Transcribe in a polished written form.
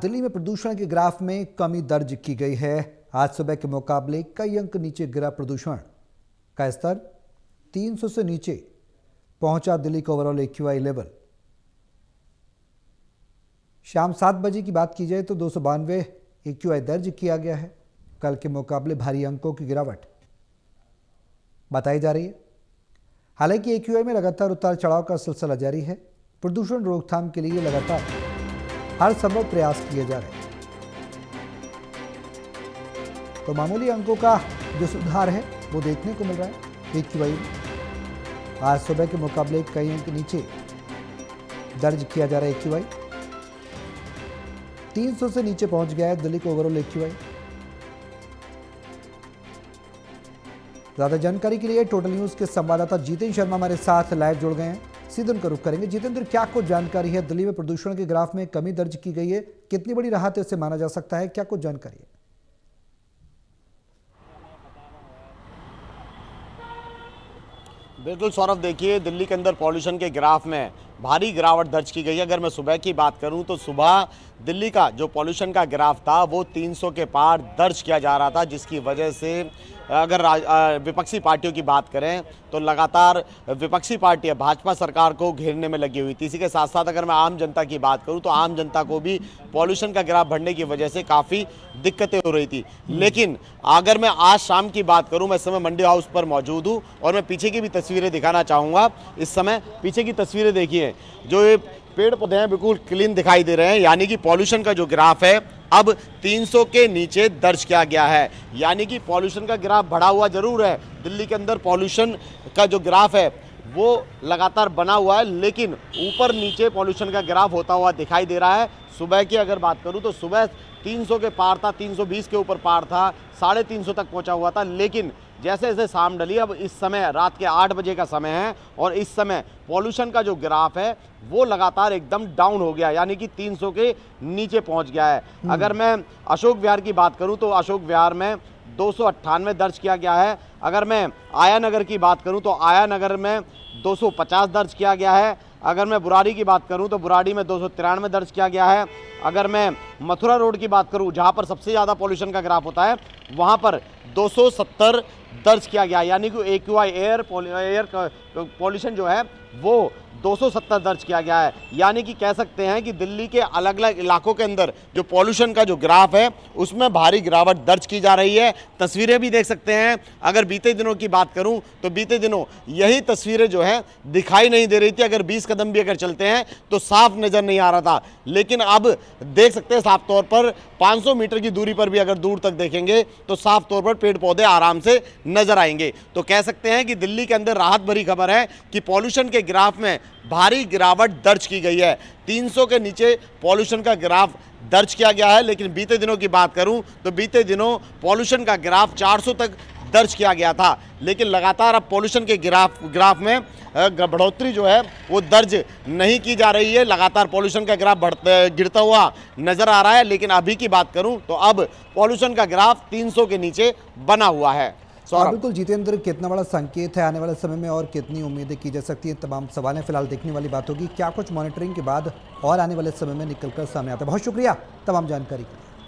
दिल्ली में प्रदूषण के ग्राफ में कमी दर्ज की गई है। आज सुबह के मुकाबले कई अंक नीचे गिरा प्रदूषण का स्तर 300 से नीचे पहुंचा दिल्ली का ओवरऑल एक्यूआई लेवल। शाम 7 बजे की बात की जाए तो 292 एक्यूआई दर्ज किया गया है। कल के मुकाबले भारी अंकों की गिरावट बताई जा रही है। हालांकि एक्यूआई में लगातार उतार चढ़ाव का सिलसिला जारी है। प्रदूषण रोकथाम के लिए लगातार हर संभव प्रयास किए जा रहे हैं। तो मामूली अंकों का जो सुधार है वो देखने को मिल रहा है। एक्यूआई में आज सुबह के मुकाबले कई अंक नीचे दर्ज किया जा रहा है। एक्यूआई 300 से नीचे पहुंच गया है दिल्ली का ओवरऑल एक्यूआई। ज्यादा जानकारी के लिए टोटल न्यूज के संवाददाता जितेंद्र शर्मा हमारे साथ लाइव जुड़ गए हैं। सीधे उनका रुख करेंगे। जितेंद्र, क्या कुछ जानकारी है? दिल्ली में प्रदूषण के ग्राफ में कमी दर्ज की गई है, कितनी बड़ी राहत इसे माना जा सकता है? क्या कुछ जानकारी है? बिल्कुल सौरभ, देखिए दिल्ली के अंदर पॉल्यूशन के ग्राफ में भारी गिरावट दर्ज की गई है। अगर मैं सुबह की बात करूं तो सुबह दिल्ली का जो पॉल्यूशन का ग्राफ था वो 300 के पार दर्ज किया जा रहा था, जिसकी वजह से अगर विपक्षी पार्टियों की बात करें तो लगातार विपक्षी पार्टियां भाजपा सरकार को घेरने में लगी हुई थी। इसी के साथ साथ अगर मैं आम जनता की बात करूं तो आम जनता को भी पॉल्यूशन का ग्राफ बढ़ने की वजह से काफ़ी दिक्कतें हो रही थी। लेकिन अगर मैं आज शाम की बात करूं, मैं इस समय मंडी हाउस पर मौजूद हूं और मैं पीछे की भी तस्वीरें दिखाना चाहूँगा। इस समय पीछे की तस्वीरें देखिए, जो ये पेड़ पौधे हैं बिल्कुल क्लीन दिखाई दे रहे हैं। यानी कि पॉल्यूशन का जो ग्राफ है अब 300 के नीचे दर्ज किया गया है। यानी कि पॉल्यूशन का ग्राफ बढ़ा हुआ जरूर है। दिल्ली के अंदर पॉल्यूशन का जो ग्राफ है वो लगातार बना हुआ है, लेकिन ऊपर नीचे पॉल्यूशन का ग्राफ होता हुआ दिखाई दे रहा है। सुबह की अगर बात करूं तो सुबह 300 के पार था, 320 के ऊपर पार था, 350 तक पहुंचा हुआ था। लेकिन जैसे जैसे शाम ढली, अब इस समय रात के 8 बजे का समय है और इस समय पॉल्यूशन का जो ग्राफ है वो लगातार एकदम डाउन हो गया, यानी कि 300 के नीचे पहुंच गया है। अगर मैं अशोक विहार की बात करूं तो अशोक विहार में 298 दर्ज किया गया है। अगर मैं आया नगर की बात करूं तो आया नगर में 250 दर्ज किया गया है। अगर मैं बुराड़ी की बात करूं तो बुराड़ी में 293 दर्ज किया गया है। अगर मैं मथुरा रोड की बात करूं, जहां पर सबसे ज़्यादा पॉल्यूशन का ग्राफ होता है, वहां पर 270 दर्ज किया गया। यानी कि एक्यूआई एयर पॉल्यूशन जो है वो 270 दर्ज किया गया है। यानी कि कह सकते हैं कि दिल्ली के अलग अलग इलाकों के अंदर जो पॉल्यूशन का जो ग्राफ है उसमें भारी गिरावट दर्ज की जा रही है। तस्वीरें भी देख सकते हैं। अगर बीते दिनों की बात करूं तो बीते दिनों यही तस्वीरें जो है दिखाई नहीं दे रही थी। अगर 20 कदम भी अगर चलते हैं तो साफ नजर नहीं आ रहा था, लेकिन अब देख सकते हैं साफ तौर पर 500 मीटर की दूरी पर भी अगर दूर तक देखेंगे तो साफ तौर पर पेड़ पौधे आराम से नजर आएंगे। तो कह सकते हैं कि दिल्ली के अंदर राहत भरी खबर है कि पॉल्यूशन के ग्राफ में भारी गिरावट दर्ज की गई है। 300 के नीचे पॉल्यूशन का ग्राफ दर्ज किया गया है। लेकिन बीते दिनों की बात करूं तो बीते दिनों पॉल्यूशन का ग्राफ 400 तक दर्ज किया गया था। लेकिन लगातार अब पॉल्यूशन के ग्राफ में बढ़ोतरी जो है वो दर्ज नहीं की जा रही है। लगातार पॉल्यूशन का ग्राफ गिरता हुआ नजर आ रहा है। लेकिन अभी की बात करूं तो अब पॉल्यूशन का ग्राफ 300 के नीचे बना हुआ है। बिल्कुल जितेंद्र, कितना बड़ा संकेत है आने वाले समय में और कितनी उम्मीदें की जा सकती है? तमाम सवालें फिलहाल देखने वाली बात होगी। क्या कुछ मॉनिटरिंग के बाद और आने वाले समय में निकलकर सामने आता है? बहुत शुक्रिया तमाम जानकारी के लिए।